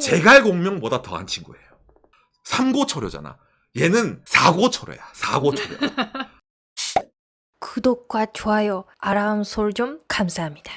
제갈공명보다 더한 친구예요. 삼고초려잖아. 얘는 사고초려야. 사고초려. 구독과 좋아요, 알람 설정 감사합니다.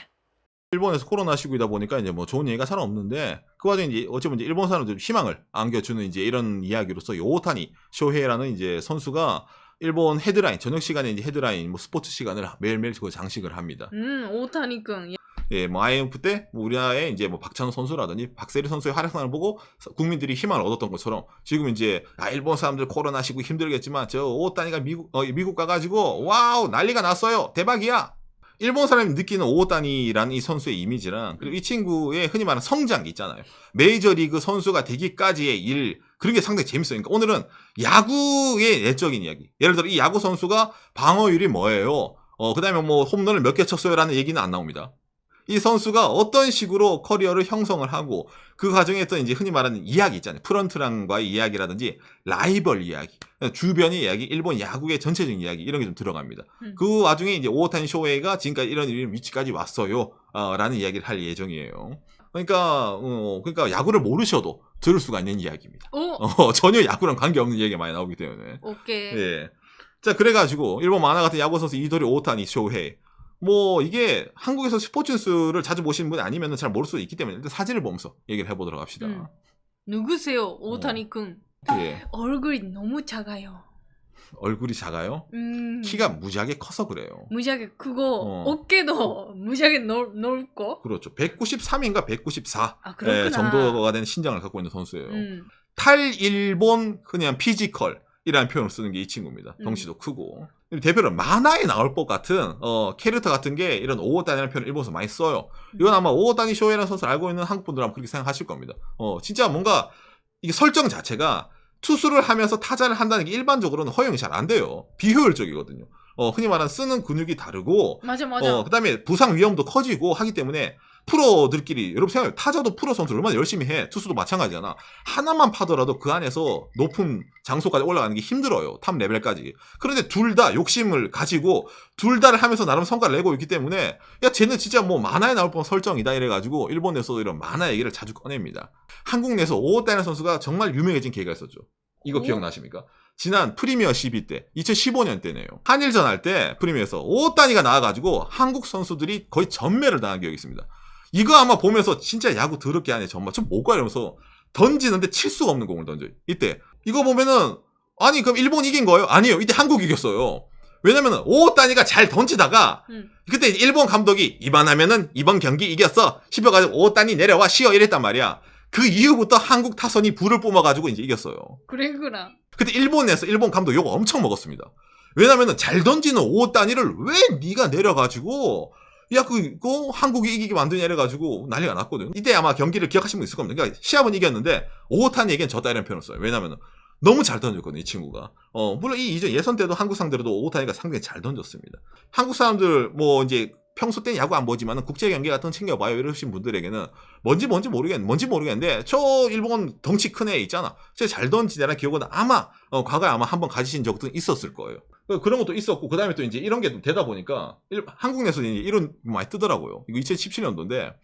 일본에서 코로나 시국이다 보니까 이제 뭐 좋은 얘기가 잘 없는데 그 와중에 이제 어쩌면 이제 일본 사람들 희망을 안겨주는 이제 이런 이야기로서 이 오타니 쇼헤이라는 이제 선수가 일본 헤드라인 저녁 시간에 이제 헤드라인 뭐 스포츠 시간을 매일매일 그 장식을 합니다. 오타니군. 예, 뭐 IMF 때 뭐 우리나라의 이제 뭐 박찬호 선수라든지 박세리 선수의 활약상을 보고 국민들이 희망을 얻었던 것처럼 지금 이제 일본 사람들 코로나 시국 힘들겠지만 저 오타니가 미국 가가지고 와우 난리가 났어요 대박이야. 일본 사람이 느끼는 오타니라는 이 선수의 이미지랑 그리고 이 친구의 흔히 말하는 성장기 있잖아요. 메이저리그 선수가 되기까지의 일 그런 게 상당히 재밌어요. 그러니까 오늘은 야구의 내적인 이야기. 예를 들어 이 야구 선수가 방어율이 뭐예요? 그다음에 뭐 홈런을 몇 개 쳤어요라는 얘기는 안 나옵니다. 이 선수가 어떤 식으로 커리어를 형성을 하고 그 과정에 어떤 이제 흔히 말하는 이야기 있잖아요. 프런트랑과의 이야기라든지 라이벌 이야기, 주변의 이야기, 일본 야구의 전체적인 이야기 이런 게 좀 들어갑니다. 그 와중에 이제 오타니 쇼헤이가 지금까지 이런 위치까지 왔어요. 라는 이야기를 할 예정이에요. 그러니까 야구를 모르셔도 들을 수가 있는 이야기입니다. 전혀 야구랑 관계없는 이야기가 많이 나오기 때문에. 오케이. 예. 자, 그래가지고 일본 만화 같은 야구 선수 이도리 오타니 쇼헤이. 뭐 이게 한국에서 스포츠 뉴스를 자주 보시는 분이 아니면 잘 모를 수도 있기 때문에 일단 사진을 보면서 얘기를 해보도록 합시다. 누구세요, 오타니군? 예. 얼굴이 너무 작아요. 얼굴이 작아요? 키가 무지하게 커서 그래요. 무지하게 크고 어깨도 무지하게 넓고. 그렇죠. 193인가 194 그렇구나. 정도가 되는 신장을 갖고 있는 선수예요. 탈일본 그냥 피지컬이라는 표현을 쓰는 게 이 친구입니다. 덩치도 크고. 대표로 만화에 나올 것 같은 캐릭터 같은 게 이런 오오타니라는 표현을 일본에서 많이 써요. 이건 아마 오오타니 쇼헤이라는 선수를 알고 있는 한국 분들은 그렇게 생각하실 겁니다. 진짜 뭔가 이게 설정 자체가 투수를 하면서 타자를 한다는 게 일반적으로는 허용이 잘 안 돼요. 비효율적이거든요. 흔히 말하는 쓰는 근육이 다르고 맞아. 그다음에 부상 위험도 커지고 하기 때문에 프로들끼리 여러분 생각해요. 타자도 프로 선수 얼마나 열심히 해. 투수도 마찬가지잖아. 하나만 파더라도 그 안에서 높은 장소까지 올라가는 게 힘들어요. 탑 레벨까지. 그런데 둘 다 욕심을 가지고 둘 다를 하면서 나름 성과를 내고 있기 때문에 야 쟤는 진짜 뭐 만화에 나올 뻔한 설정이다 이래가지고 일본에서도 이런 만화 얘기를 자주 꺼냅니다. 한국 내에서 오오타니 선수가 정말 유명해진 계기가 있었죠. 이거 기억나십니까? 지난 프리미어 12 때, 2015년 때네요. 한일전 할 때 프리미어에서 오오타니가 나와가지고 한국 선수들이 거의 전멸을 당한 기억이 있습니다. 이거 아마 보면서 진짜 야구 더럽게 하네 정말 좀 뭐가 이러면서 던지는데 칠 수가 없는 공을 던져요. 이때 이거 보면은 아니 그럼 일본 이긴 거예요? 아니에요. 이때 한국이 이겼어요. 왜냐면은 오오타니가 잘 던지다가 그때 일본 감독이 이번하면은 이번 경기 이겼어 싶어가지고 오오타니 내려와 쉬어 이랬단 말이야. 그 이후부터 한국 타선이 불을 뿜어가지고 이제 이겼어요. 그랬구나. 그때 일본에서 일본 감독 욕 엄청 먹었습니다. 왜냐면은 잘 던지는 오오타니를 왜 네가 내려가지고 야, 그거 한국이 이기게 만드냐 이래가지고 난리가 났거든요. 이때 아마 경기를 기억하시는 분 있을 겁니다. 그러니까 시합은 이겼는데 오오타니에겐 졌다 이런 표현을 써요. 왜냐면은 너무 잘 던졌거든요, 이 친구가. 물론 이 이전 예선 때도 한국 상대로도 오오타니가 상당히 잘 던졌습니다. 한국 사람들 뭐 이제 평소 때는 야구 안 보지만은 국제 경기 같은 거 챙겨봐요 이러신 분들에게는 뭔지 모르겠는데 저 일본 덩치 큰 애 있잖아. 저 잘 던지냐는 기억은 아마 과거에 아마 한번 가지신 적도 있었을 거예요. 그런 것도 있었고 그다음에 또 이제 이런 게 좀 되다 보니까 한국 내에서 이제 이런 많이 뜨더라고요. 이거 2017년도인데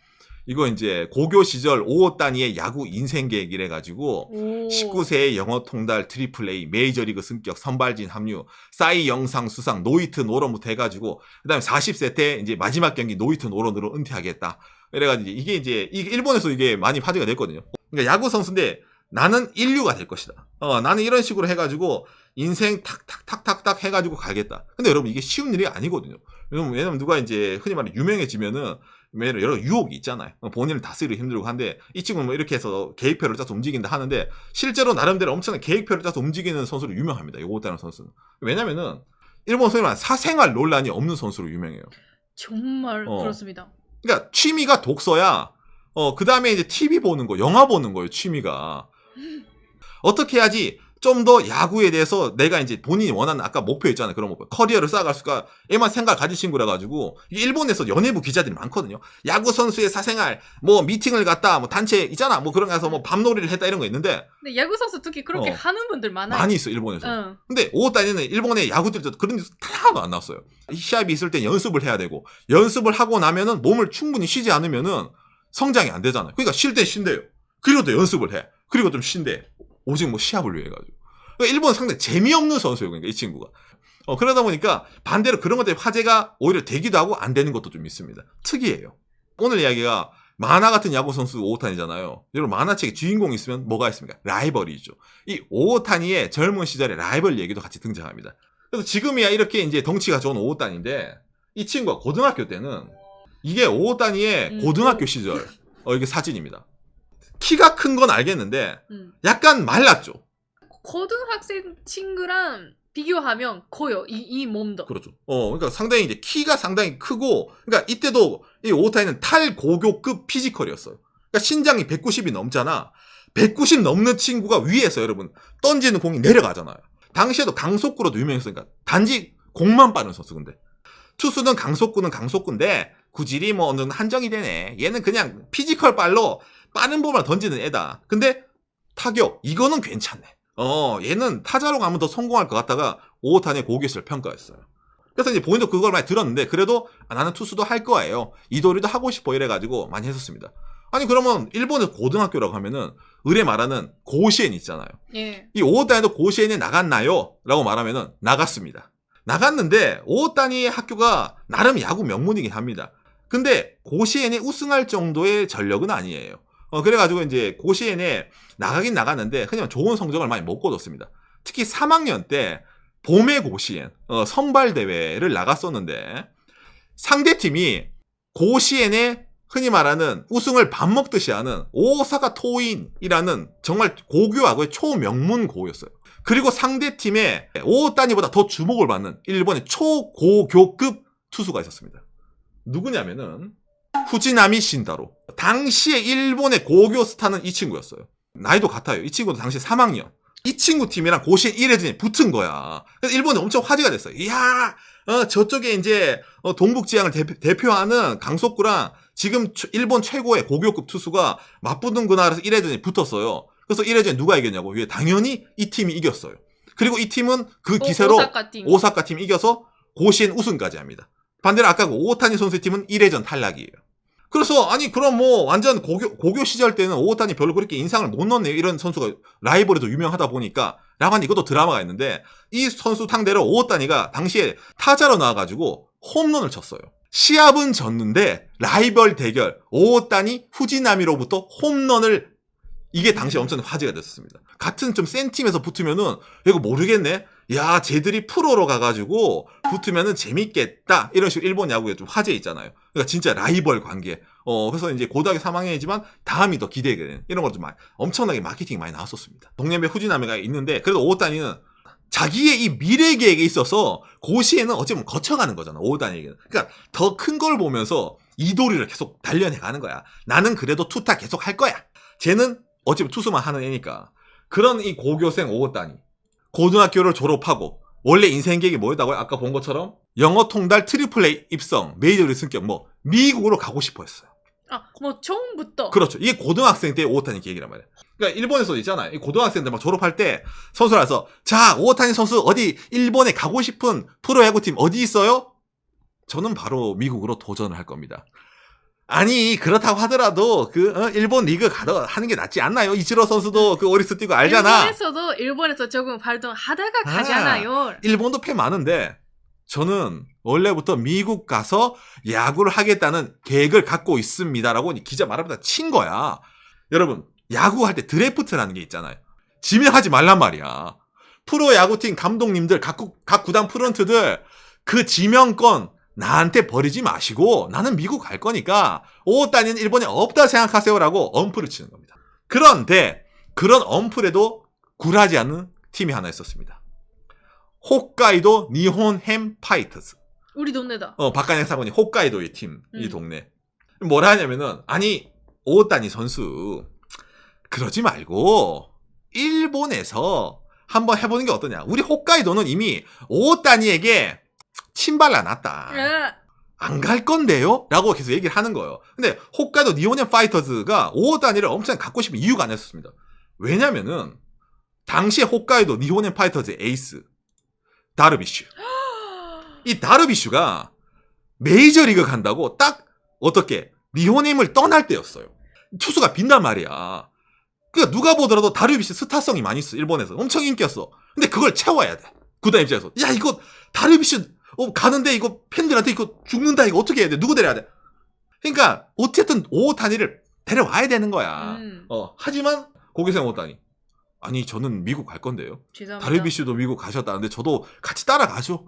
이거 이제 고교 시절 오오타니의 야구 인생 계획이래 가지고 19세의 영어 통달 트리플 A 메이저리그 승격 선발진 합류 싸이 영상 수상 노히트 노런부터 해가지고 그다음에 40세 때 이제 마지막 경기 노히트 노런으로 은퇴하겠다. 이래가지고 이게 이제 일본에서 이게 많이 화제가 됐거든요. 그러니까 야구 선수인데 나는 인류가 될 것이다. 나는 이런 식으로 해가지고 인생 탁탁탁탁탁 해가지고 가겠다. 근데 여러분 이게 쉬운 일이 아니거든요. 왜냐면 누가 이제 흔히 말해 유명해지면은 여러 유혹이 있잖아요. 본인을 다스리기 힘들고 한데 이 친구는 뭐 이렇게 해서 계획표를 짜서 움직인다 하는데 실제로 나름대로 엄청난 계획표를 짜서 움직이는 선수로 유명합니다. 이 오오타니 선수는. 왜냐면은 일본 소위 말하는 사생활 논란이 없는 선수로 유명해요. 정말 그렇습니다. 그러니까 취미가 독서야. 그 다음에 이제 TV 보는 거, 영화 보는 거예요. 취미가. 어떻게 해야지 좀 더 야구에 대해서 내가 이제 본인이 원하는 아까 목표 있잖아요. 그런 목표. 커리어를 쌓아갈 수가 얘만 생각 가진 친구라 가지고 일본에서 연예부 기자들이 많거든요. 야구 선수의 사생활, 뭐 미팅을 갔다, 뭐 단체 있잖아. 뭐 그런 가서 뭐 밤놀이를 했다 이런 거 있는데. 근데 야구 선수 특히 그렇게 하는 분들 많아요. 많이 있어 일본에서. 근데 오오타니는 일본의 야구들도 그런 뉴스 하나도 안 나왔어요. 시합이 있을 때 연습을 해야 되고 연습을 하고 나면은 몸을 충분히 쉬지 않으면은 성장이 안 되잖아요. 그러니까 쉴 때 쉰대요. 그리고 또 연습을 해. 그리고 좀 쉰대. 오직 뭐 시합을 위해 가지고. 그러니까 일본은 상당히 재미없는 선수예요. 그러니까 이 친구가. 그러다 보니까 반대로 그런 것 때문에 화제가 오히려 되기도 하고 안 되는 것도 좀 있습니다. 특이해요. 오늘 이야기가 만화 같은 야구 선수 오오타니잖아요. 여러분 만화책에 주인공이 있으면 뭐가 있습니까? 라이벌이죠. 이 오오타니의 젊은 시절의 라이벌 얘기도 같이 등장합니다. 그래서 지금이야 이렇게 이제 덩치가 좋은 오오타니인데 이 친구가 고등학교 때는 이게 오오타니의 고등학교 시절 이게 사진입니다. 키가 큰 건 알겠는데 약간 말랐죠. 고등학생 친구랑 비교하면 커요. 이 몸도. 그렇죠. 그러니까 상당히 이제 키가 상당히 크고, 그러니까 이때도 이 오타이는 탈고교급 피지컬이었어요. 그러니까 신장이 190이 넘잖아. 190 넘는 친구가 위에서 여러분 던지는 공이 내려가잖아요. 당시에도 강속구로도 유명했으니까 단지 공만 빠른 선수 근데. 투수는 강속구는 강속구인데 구질이 뭐 어느 정도 한정이 되네. 얘는 그냥 피지컬 발로 빠른 볼만 던지는 애다. 근데 타격 이거는 괜찮네. 얘는 타자로 가면 더 성공할 것 같다가 오오타니의 고교시를 평가했어요. 그래서 이제 본인도 그걸 많이 들었는데 그래도 나는 투수도 할 거예요. 이도리도 하고 싶어 이래가지고 많이 했었습니다. 아니 그러면 일본에서 고등학교라고 하면은 의뢰 말하는 고시엔 있잖아요. 예. 이 오오타니도 고시엔에 나갔나요? 라고 말하면은 나갔습니다. 나갔는데 오오타니의 학교가 나름 야구 명문이긴 합니다. 근데 고시엔에 우승할 정도의 전력은 아니에요. 그래가지고 이제 고시엔에 나가긴 나갔는데 그냥 좋은 성적을 많이 못 거뒀습니다. 특히 3학년 때 봄의 고시엔 선발 대회를 나갔었는데 상대팀이 고시엔에 흔히 말하는 우승을 밥 먹듯이 하는 오사카 토인이라는 정말 고교하고의 초명문 고였어요. 그리고 상대팀에 오오타니보다 더 주목을 받는 일본의 초고교급 투수가 있었습니다. 누구냐면은 후지나미 신다로. 당시에 일본의 고교 스타는 이 친구였어요. 나이도 같아요. 이 친구도 당시 3학년. 이 친구 팀이랑 고시엔 1회전에 붙은 거야. 그래서 일본에 엄청 화제가 됐어요. 이야, 저쪽에 이제 동북지향을 대표하는 강속구랑 지금 일본 최고의 고교급 투수가 맞붙는구나. 그래서 1회전에 붙었어요. 그래서 1회전에 누가 이겼냐고. 당연히 이 팀이 이겼어요. 그리고 이 팀은 그 기세로 오사카 팀이 이겨서 고시엔 우승까지 합니다. 반대로 아까 그 오오타니 선수의 팀은 1회전 탈락이에요. 그래서 아니 그럼 뭐 완전 고교 시절 때는 오오타니 별로 그렇게 인상을 못 넣네요. 이런 선수가 라이벌에도 유명하다 보니까 라고 하니 이것도 드라마가 있는데 이 선수 상대로 오오타니가 당시에 타자로 나와가지고 홈런을 쳤어요. 시합은 졌는데 라이벌 대결 오오타니 후지나미로부터 홈런을 이게 당시에 엄청 화제가 됐었습니다. 같은 좀 센 팀에서 붙으면은 이거 모르겠네. 야, 쟤들이 프로로 가가지고 붙으면은 재밌겠다. 이런 식으로 일본 야구에 좀 화제 있잖아요. 그러니까 진짜 라이벌 관계. 그래서 이제 고등학교 3학년이지만 다음이 더 기대가 되는 이런 걸 좀 엄청나게 마케팅이 많이 나왔었습니다. 동년배 후지나미가 있는데 그래도 오오타니는 자기의 이 미래 계획에 있어서 고시에는 어찌보면 거쳐가는 거잖아. 오오타니에게는. 그러니까 더 큰 걸 보면서 이도리를 계속 단련해 가는 거야. 나는 그래도 투타 계속 할 거야. 쟤는 어차피 투수만 하는 애니까. 그런 이 고교생 오오타니. 고등학교를 졸업하고 원래 인생 계획이 뭐였다고요? 아까 본 것처럼 영어 통달 트리플 A 입성, 메이저리그 승격 뭐 미국으로 가고 싶어 했어요. 뭐 처음부터. 그렇죠. 이게 고등학생 때 오오타니 계획이란 말이에요. 그러니까 일본에서 있잖아요. 이 고등학생들 막 졸업할 때 선수라서 자, 오오타니 선수 어디 일본에 가고 싶은 프로야구팀 어디 있어요? 저는 바로 미국으로 도전을 할 겁니다. 아니 그렇다고 하더라도 일본 리그 하는 게 낫지 않나요? 이치로 선수도 그 오리스 뛰고 알잖아. 일본에서 조금 활동하다가 가잖아요. 일본도 팬 많은데 저는 원래부터 미국 가서 야구를 하겠다는 계획을 갖고 있습니다라고 기자 말하면서 친 거야. 여러분 야구할 때 드래프트라는 게 있잖아요. 지명하지 말란 말이야. 프로야구팀 감독님들 각 구단 프런트들 그 지명권 나한테 버리지 마시고 나는 미국 갈 거니까 오오타니는 일본에 없다 생각하세요라고 엄프를 치는 겁니다. 그런데 그런 엄플에도 굴하지 않는 팀이 하나 있었습니다. 홋카이도 니혼햄 파이터즈. 우리 동네다. 박간영 사모님 홋카이도의 팀, 이 동네. 뭐라 하냐면은 아니 오오타니 선수 그러지 말고 일본에서 한번 해보는 게 어떠냐. 우리 홋카이도는 이미 오오타니에게 침발라놨다. 안 갈 건데요? 라고 계속 얘기를 하는 거예요. 근데 홋카이도 니혼햄 파이터즈가 오오타니를 엄청 갖고 싶은 이유가 아니었습니다. 왜냐면은 당시에 홋카이도 니혼햄 파이터즈의 에이스 다르비슈. 이 다르비슈가 메이저리그 간다고 딱 어떻게 니혼햄을 떠날 때였어요. 투수가 빈단 말이야. 그러니까 누가 보더라도 다르비시 스타성이 많이 있어. 일본에서 엄청 인기였어. 근데 그걸 채워야 돼. 구단 입장에서. 야 이거 다르비시 가는데 이거 팬들한테 이거 죽는다. 이거 어떻게 해야 돼? 누구 데려야 돼? 그러니까 어쨌든 오타니를 데려와야 되는 거야. 하지만 고기생 오타니. 아니 저는 미국 갈 건데요. 죄송합니다. 다르비시도 미국 가셨다는데 저도 같이 따라가죠.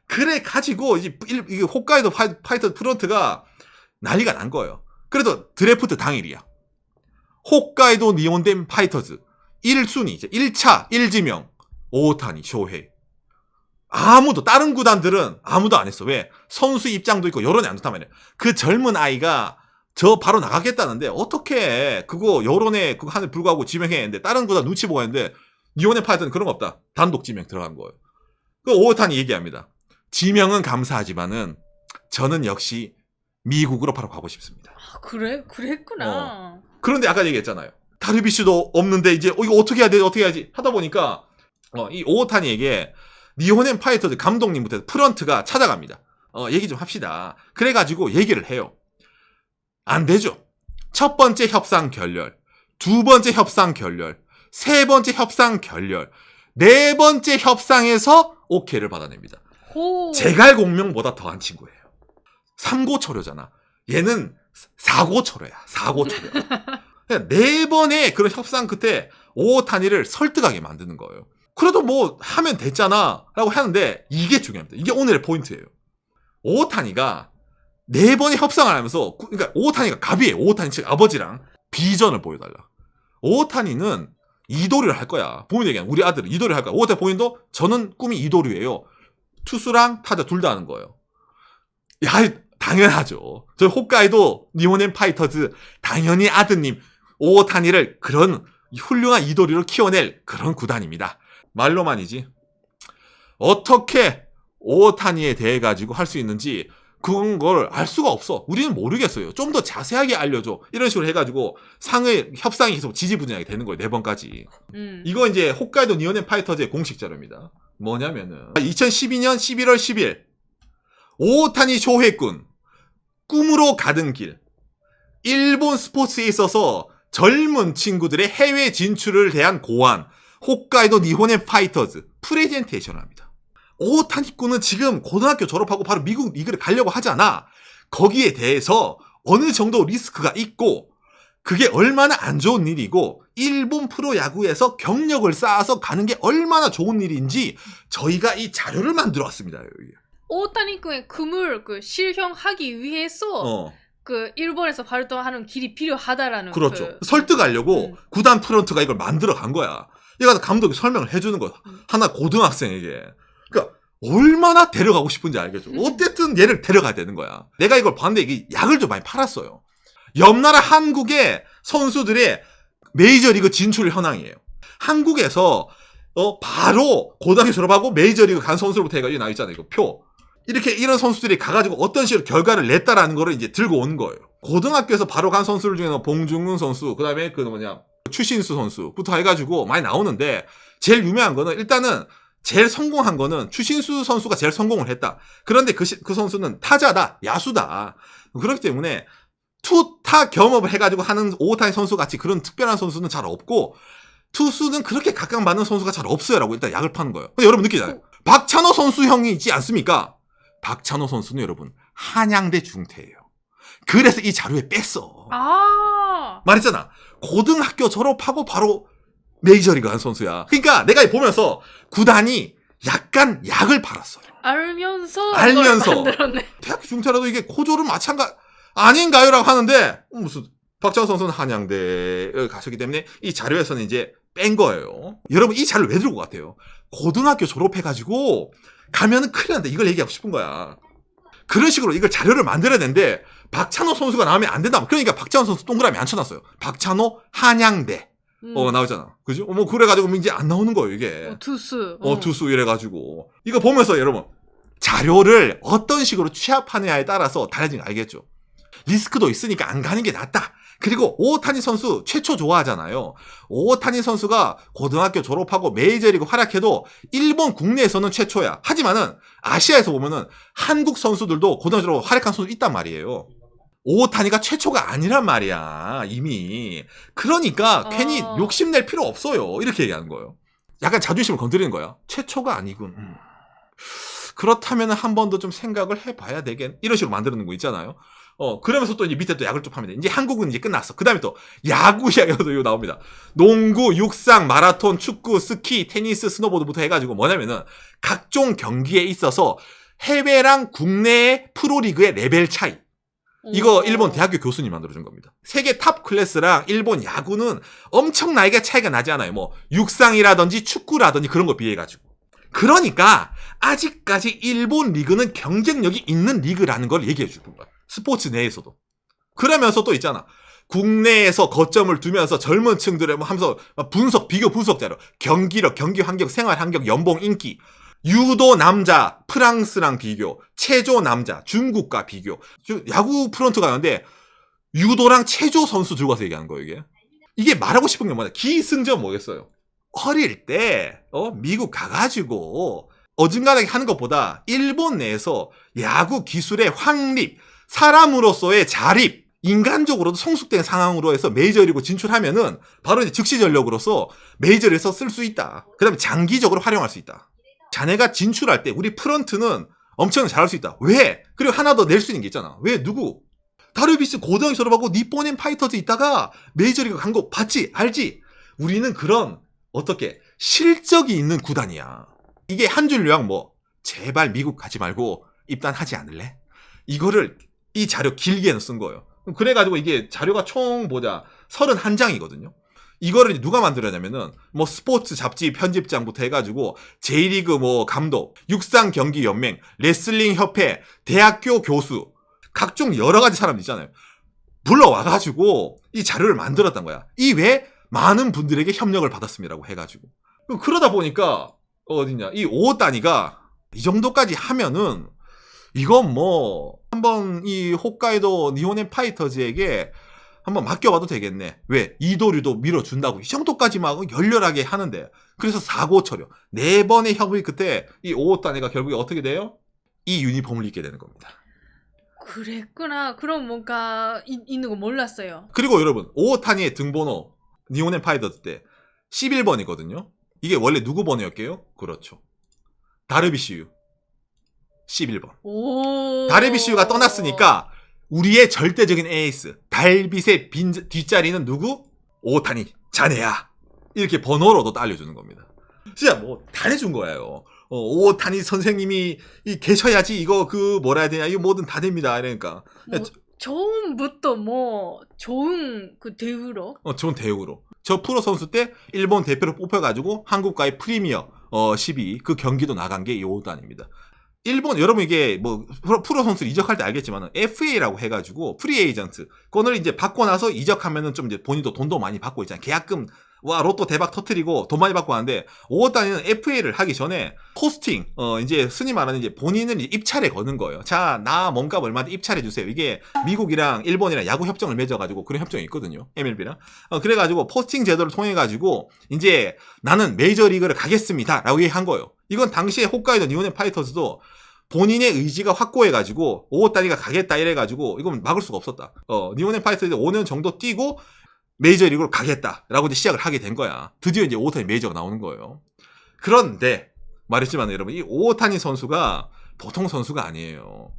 그래 가지고 이게 홋카이도 파이터 프런트가 난리가 난 거예요. 그래도 드래프트 당일이야. 홋카이도 니혼덴 파이터즈 1순위 이제 1차 1지명 오타니 쇼헤이. 아무도 다른 구단들은 아무도 안 했어. 왜? 선수 입장도 있고 여론이 안 좋단 말이야. 그 젊은 아이가 저 바로 나가겠다는데 어떻게 그거 여론에 그거 한에 불구하고 지명했는데 다른 구단 눈치 보고 했는데 니혼덴 파이터는 그런 거 없다. 단독 지명 들어간 거예요. 그 오타니 얘기합니다. 지명은 감사하지만은 저는 역시 미국으로 바로 가고 싶습니다. 아, 그래? 그랬구나. 그런데 아까 얘기했잖아요. 다르비슈도 없는데 이제 이거 어떻게 해야 돼? 어떻게 해야지? 하다 보니까 이 오타니에게 니혼엔 파이터즈 감독님부터 프런트가 찾아갑니다. 얘기 좀 합시다. 그래가지고 얘기를 해요. 안 되죠. 첫 번째 협상 결렬, 두 번째 협상 결렬, 세 번째 협상 결렬, 네 번째 협상에서 오케이를 받아냅니다. 호. 제갈공명보다 더한 친구예요. 삼고초려잖아. 얘는 사고초려야. 사고초려. 네 번의 그런 협상 끝에 오타니를 설득하게 만드는 거예요. 그래도 뭐 하면 됐잖아 라고 하는데 이게 중요합니다. 이게 오늘의 포인트예요. 오타니가 네 번의 협상을 하면서 그러니까 오타니가 갑이에요. 오타니 즉 아버지랑 비전을 보여달라. 오타니는 이도류를 할 거야. 본인 얘기하는 우리 아들은 이도류를 할 거야. 오타니 본인도 저는 꿈이 이도류예요. 투수랑 타자 둘 다 하는 거예요. 야, 당연하죠. 저 홋카이도 니혼엔 파이터즈 당연히 아드님 오타니를 그런 훌륭한 이도류로 키워낼 그런 구단입니다. 말로만이지. 어떻게 오타니에 대해 가지고 할 수 있는지 그런 걸 알 수가 없어. 우리는 모르겠어요. 좀 더 자세하게 알려줘. 이런 식으로 해가지고 상의 협상이 계속 지지부진하게 되는 거예요. 네 번까지. 이거 이제 홋카이도 니혼엔 파이터즈의 공식 자료입니다. 뭐냐면은 2012년 11월 10일 오타니 쇼헤이군 꿈으로 가던 길. 일본 스포츠에 있어서 젊은 친구들의 해외 진출을 대한 고안 홋카이도 니혼엔 파이터즈 프레젠테이션을 합니다. 오타니꾼은 지금 고등학교 졸업하고 바로 미국 리그를 가려고 하잖아. 거기에 대해서 어느 정도 리스크가 있고 그게 얼마나 안 좋은 일이고 일본 프로야구에서 경력을 쌓아서 가는 게 얼마나 좋은 일인지 저희가 이 자료를 만들어 왔습니다. 여기. 오타니군의 꿈을 실현하기 위해서 그 일본에서 활동하는 길이 필요하다라는 그렇죠. 설득하려고 구단 프런트가 이걸 만들어 간 거야. 이거 감독이 설명을 해주는 거야. 하나 고등학생에게. 그러니까 얼마나 데려가고 싶은지 알겠죠. 어쨌든 얘를 데려가야 되는 거야. 내가 이걸 봤는데 이게 약을 좀 많이 팔았어요. 옆나라 한국의 선수들의 메이저리그 진출 현황이에요. 한국에서 바로 고등학교 졸업하고 메이저리그 간 선수로부터 해가지고 나 있잖아요. 이거 표. 이렇게 이런 선수들이 가가지고 어떤 식으로 결과를 냈다라는 거를 이제 들고 온 거예요. 고등학교에서 바로 간 선수들 중에는 봉중근 선수, 그 다음에 추신수 선수부터 해가지고 많이 나오는데 제일 유명한 거는 일단은 제일 성공한 거는 추신수 선수가 제일 성공을 했다. 그런데 그 선수는 타자다, 야수다. 그렇기 때문에 투타 겸업을 해가지고 하는 오타니 선수 같이 그런 특별한 선수는 잘 없고 투수는 그렇게 각광받는 선수가 잘 없어요라고 일단 약을 파는 거예요. 근데 여러분 느끼잖아요. 박찬호 선수 형이 있지 않습니까? 박찬호 선수는 여러분 한양대 중퇴예요. 그래서 이 자료에 뺐어. 말했잖아. 고등학교 졸업하고 바로 메이저리그 간 선수야. 그러니까 내가 보면서 구단이 약간 약을 팔았어요. 알면서 만들었네. 대학교 중퇴라도 이게 고졸은 마찬가지 아닌가요? 라고 하는데 무슨 박찬호 선수는 한양대에 가셨기 때문에 이 자료에서는 이제 뺀 거예요. 여러분 이 자료를 왜 들고 갔대요? 고등학교 졸업해가지고 가면은 큰일 난다. 이걸 얘기하고 싶은 거야. 그런 식으로 이걸 자료를 만들어야 되는데 박찬호 선수가 나오면 안 된다. 그러니까 박찬호 선수 동그라미 안 쳐놨어요. 박찬호 한양대. 나오잖아. 그죠? 뭐 그래가지고 이제 안 나오는 거예요 이게. 투수. 투수 이래가지고 이거 보면서 여러분 자료를 어떤 식으로 취합하느냐에 따라서 달라지는 거 알겠죠? 리스크도 있으니까 안 가는 게 낫다. 그리고 오타니 선수 최초 좋아하잖아요. 오타니 선수가 고등학교 졸업하고 메이저리그 활약해도 일본 국내에서는 최초야. 하지만은 아시아에서 보면은 한국 선수들도 고등학교 졸업 활약한 선수 있단 말이에요. 오오타니가 최초가 아니란 말이야, 이미. 그러니까 괜히 욕심낼 필요 없어요. 이렇게 얘기하는 거예요. 약간 자존심을 건드리는 거야. 최초가 아니군. 그렇다면 한 번 더 좀 생각을 해봐야 되겠. 이런 식으로 만드는 거 있잖아요. 그러면서 또 이제 밑에 또 약을 좀 하면 돼. 이제 한국은 이제 끝났어. 그 다음에 또 야구 이야기가 또 나옵니다. 농구, 육상, 마라톤, 축구, 스키, 테니스, 스노보드부터 해가지고 뭐냐면은 각종 경기에 있어서 해외랑 국내의 프로리그의 레벨 차이. 이거 일본 대학교 교수님이 만들어준 겁니다. 세계 탑 클래스랑 일본 야구는 엄청나게 차이가 나지 않아요. 뭐 육상이라든지 축구라든지 그런 거 비해가지고. 그러니까 아직까지 일본 리그는 경쟁력이 있는 리그라는 걸 얘기해 주는 거야. 스포츠 내에서도. 그러면서 또 있잖아. 국내에서 거점을 두면서 젊은 층들의 뭐 하면서 비교 분석 자료. 경기력, 경기 환경, 생활 환경, 연봉, 인기. 유도 남자 프랑스랑 비교, 체조 남자 중국과 비교. 야구 프런트가 나는데 유도랑 체조 선수 들고 와서 얘기하는 거예요. 이게 말하고 싶은 게 뭐냐. 기승전 뭐겠어요. 어릴 때 미국 가가지고 어중간하게 하는 것보다 일본 내에서 야구 기술의 확립, 사람으로서의 자립, 인간적으로도 성숙된 상황으로 해서 메이저리그 진출하면은 바로 이제 즉시 전력으로서 메이저리그에서 쓸 수 있다. 그 다음에 장기적으로 활용할 수 있다. 자네가 진출할 때 우리 프런트는 엄청 잘할 수 있다. 왜? 그리고 하나 더 낼 수 있는 게 있잖아. 왜? 누구? 다르비스 고등학교 졸업하고 니폰엔 파이터즈 있다가 메이저리그 간 거 봤지? 알지? 우리는 그런 어떻게 실적이 있는 구단이야. 이게 한 줄 요약 뭐 제발 미국 가지 말고 입단하지 않을래? 이거를 이 자료 길게 쓴 거예요. 그래가지고 이게 자료가 총 31장이거든요. 이거를 누가 만들었냐면은 뭐 스포츠 잡지 편집장부터 해가지고 J리그 뭐 감독, 육상 경기 연맹, 레슬링 협회, 대학교 교수, 각종 여러 가지 사람 있잖아요. 불러와가지고 이 자료를 만들었단 거야. 이 외에 많은 분들에게 협력을 받았습니다라고 해가지고. 그러다 보니까 어딨냐, 이 오오타니가 이 정도까지 하면은 이건 뭐 한번 이 홋카이도 니혼엔 파이터즈에게 한번 맡겨봐도 되겠네. 왜? 이도류도 밀어준다고 이 정도까지 막 열렬하게 하는데. 그래서 사고 처려. 4번의 협의 끝에 이 오오타니가 결국에 어떻게 돼요? 이 유니폼을 입게 되는 겁니다. 그랬구나. 그럼 뭔가 있는 거 몰랐어요. 그리고 여러분, 오오타니의 등번호 니혼엔 파이터즈 때 11번이거든요. 이게 원래 누구 번호였게요? 그렇죠. 다르비시유 11번. 다르비시유가 떠났으니까 우리의 절대적인 에이스 달빛의 뒷자리는 누구? 오오타니 자네야. 이렇게 번호로도 또 알려주는 겁니다. 진짜 뭐 다 해준 거예요. 오오타니 선생님이 계셔야지 이거 뭐라 해야 되냐, 이거 뭐든 다 됩니다. 이러니까 처음부터 뭐 좋은 그 대우로. 좋은 대우로. 저 프로 선수 때 일본 대표로 뽑혀가지고 한국과의 프리미어 12 그 경기도 나간 게 이 오오타니입니다. 일본, 여러분 이게 뭐 프로 선수를 이적할 때 알겠지만은 FA라고 해가지고 프리 에이전트 그거를 이제 받고 나서 이적하면은 좀 이제 본인도 돈도 많이 받고 있잖아요. 계약금 와 로또 대박 터트리고 돈 많이 받고 하는데 오오타니는 FA를 하기 전에 포스팅 이제 흔히 말하는 이제 본인은 이제 입찰에 거는 거예요. 자, 나 몸값 얼마인데 입찰해 주세요. 이게 미국이랑 일본이랑 야구 협정을 맺어가지고 그런 협정이 있거든요. MLB랑 그래가지고 포스팅 제도를 통해 가지고 이제 나는 메이저리그를 가겠습니다라고 얘기한 거예요. 이건 당시에 홋카이도 니혼엔 파이터즈도 본인의 의지가 확고해가지고 오오타니가 가겠다 이래가지고 이건 막을 수가 없었다. 니혼엔 파이터즈 5년 정도 뛰고 메이저리그로 가겠다라고 이제 시작을 하게 된 거야. 드디어 이제 오오타니 메이저가 나오는 거예요. 그런데 말했지만 여러분, 이 오오타니 선수가 보통 선수가 아니에요.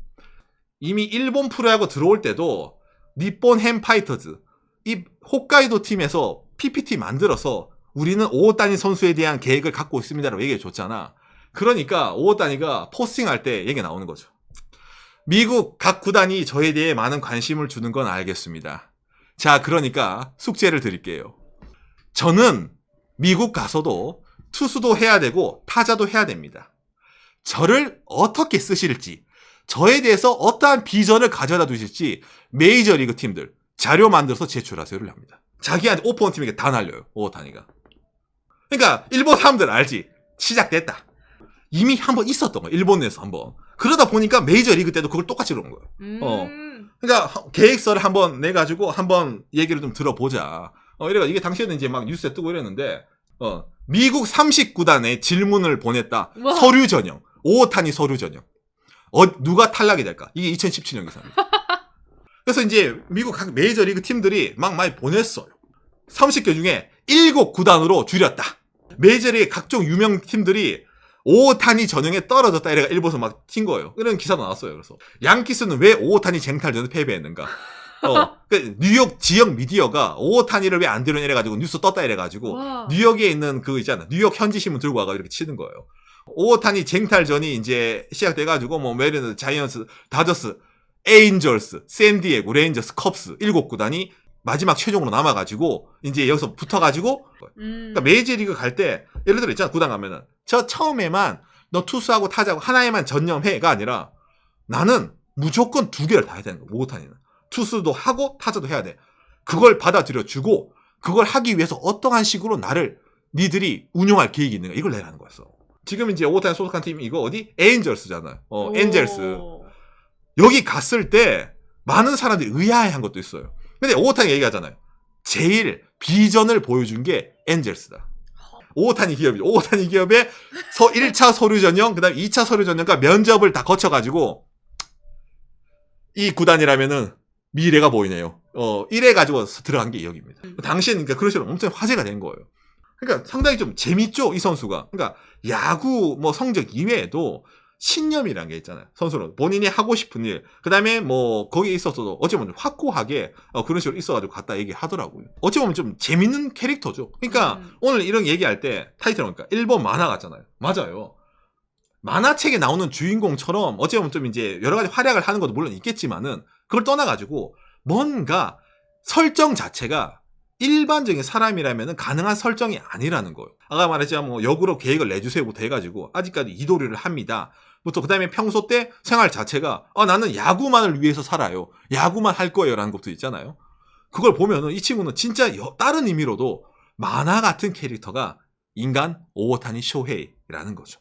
이미 일본 프로야구 들어올 때도 니폰 햄 파이터즈 이 홋카이도 팀에서 PPT 만들어서 우리는 오오타니 선수에 대한 계획을 갖고 있습니다라고 얘기해 줬잖아. 그러니까 오오타니가 포스팅할 때 얘기 나오는 거죠. 미국 각 구단이 저에 대해 많은 관심을 주는 건 알겠습니다. 자, 그러니까 숙제를 드릴게요. 저는 미국 가서도 투수도 해야 되고 타자도 해야 됩니다. 저를 어떻게 쓰실지, 저에 대해서 어떠한 비전을 가져다 두실지 메이저리그 팀들 자료 만들어서 제출하세요를 합니다. 자기한테 오퍼 온 팀에게 다 날려요, 오오타니가. 그러니까 일본 사람들 알지? 시작됐다. 이미 한번 있었던 거야, 일본 내에서 한번. 그러다 보니까 메이저리그 때도 그걸 똑같이 그런 거예요. 그러니까 계획서를 한번 내가지고 한번 얘기를 좀 들어보자. 이래가 이게 당시에는 이제 막 뉴스에 뜨고 이랬는데 미국 39단에 질문을 보냈다. 와. 서류 전형, 오오타니 서류 전형. 누가 탈락이 될까? 이게 2017년 기사입니다. 그래서 이제 미국 각 메이저리그 팀들이 막 많이 보냈어요. 30개 중에 7구단으로 줄였다. 메이저리그 각종 유명 팀들이 오타니 전형에 떨어졌다 이래가 일본에서 막 튄 거예요. 이런 기사도 나왔어요. 그래서 양키스는 왜 오타니 쟁탈전에 패배했는가? 그 뉴욕 지역 미디어가 오타니를 왜 안 들여 이래가지고 뉴스 떴다 이래가지고 와. 뉴욕에 있는 그 있잖아. 뉴욕 현지 신문 들고 와가 이렇게 치는 거예요. 오타니 쟁탈전이 이제 시작돼가지고 뭐 메리너스, 자이언츠, 다저스, 에인절스, 샌디에고, 레인저스, 컵스 7구단이 마지막 최종으로 남아가지고 이제 여기서 붙어가지고 그러니까 메이저리그 갈 때 예를 들어 있잖아. 구단 가면은 저 처음에만 너 투수하고 타자하고 하나에만 전념해가 아니라 나는 무조건 2개를 다 해야 되는 거야. 오타니는 투수도 하고 타자도 해야 돼. 그걸 받아들여주고 그걸 하기 위해서 어떠한 식으로 나를 니들이 운영할 계획이 있는가 이걸 내라는 거였어. 지금 이제 오타니 소속한 팀이 이거 어디? 에인절스잖아요. 엔젤스. 여기 갔을 때 많은 사람들이 의아해한 것도 있어요. 근데 오타니 얘기하잖아요. 제일 비전을 보여준 게 엔젤스다. 오타니 기업이죠. 오타니 기업의 1차 서류 전형, 그 다음에 2차 서류 전형과 면접을 다 거쳐가지고 이 구단이라면은 미래가 보이네요. 이래가지고 들어간 게 여기입니다. 당시에는 그러니까 그런 식으로 엄청 화제가 된 거예요. 그러니까 상당히 좀 재밌죠, 이 선수가. 그러니까 야구 뭐 성적 이외에도 신념이라는 게 있잖아요. 선수는 본인이 하고 싶은 일, 그 다음에 뭐 거기에 있어서도 어찌 보면 확고하게 그런 식으로 있어가지고 갔다 얘기하더라고요. 어찌 보면 좀 재밌는 캐릭터죠. 그러니까 오늘 이런 얘기할 때 타이틀 보니까 일본 만화 같잖아요. 맞아요. 만화책에 나오는 주인공처럼 어찌 보면 좀 이제 여러 가지 활약을 하는 것도 물론 있겠지만은 그걸 떠나가지고 뭔가 설정 자체가 일반적인 사람이라면 가능한 설정이 아니라는 거예요. 아까 말했지만 뭐 역으로 계획을 내주세요부터 해가지고 아직까지 이도류를 합니다. 부터 그 다음에 평소 때 생활 자체가 나는 야구만을 위해서 살아요. 야구만 할 거예요 라는 것도 있잖아요. 그걸 보면은 이 친구는 진짜 다른 의미로도 만화 같은 캐릭터가 인간 오타니 쇼헤이라는 거죠.